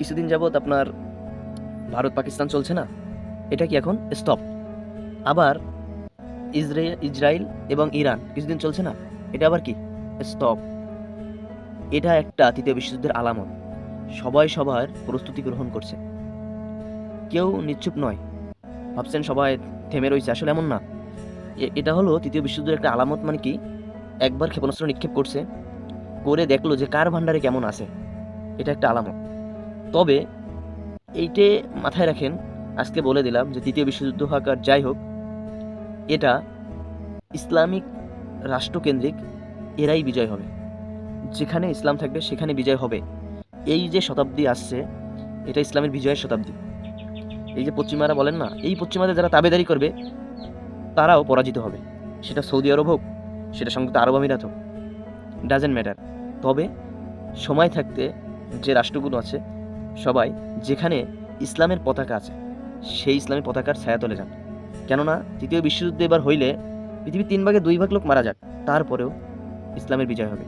কিছুদিন যাবৎ আপনার ভারত পাকিস্তান চলছে না, এটা কি এখন স্টপ? আবার ইসরায়েল এবং ইরান কিছুদিন চলছে না, এটা আবার কি স্টপ? এটা একটা তৃতীয় বিশ্বযুদ্ধের আলামত। সবাই সবার প্রস্তুতি গ্রহণ করছে, কেউ নিশ্চুপ নয়। ভাবছেন সবাই থেমে রয়েছে, আসলে এমন না। এটা হলো তৃতীয় বিশ্বযুদ্ধের একটা আলামত। মানে কি, একবার ক্ষেপণাস্ত্র নিক্ষেপ করছে, করে দেখলো যে কার ভান্ডারে কেমন আছে, এটা একটা আলামত। তবে এইটে মাথায় রাখেন, আজকে বলে দিলাম যে তৃতীয় বিশ্বযুদ্ধ হোক আর যাই হোক, এটা ইসলামিক রাষ্ট্রকেন্দ্রিক, এরাই বিজয় হবে। যেখানে ইসলাম থাকবে সেখানে বিজয় হবে। এই যে শতাব্দী আসছে, এটা ইসলামের বিজয়ের শতাব্দী। এই যে পশ্চিমারা বলেন না, এই পশ্চিমাদের যারা তাবেদারি করবে তারাও পরাজিত হবে। সেটা সৌদি আরব হোক, সেটা সংযুক্ত আরব আমিরাত হোক, ডাজেন্ট ম্যাটার। তবে সময় থাকতে যে রাষ্ট্রগুলো আছে সবাই, যেখানে ইসলামের পতাকা আছে সেই ইসলামের পতাকার ছায়াতলে যান। কেননা তৃতীয় বিশ্বযুদ্ধ এবার হইলে পৃথিবীর 3 ভাগে 2 ভাগ লোক মারা যাক, তারপরেও ইসলামের বিজয় হবে।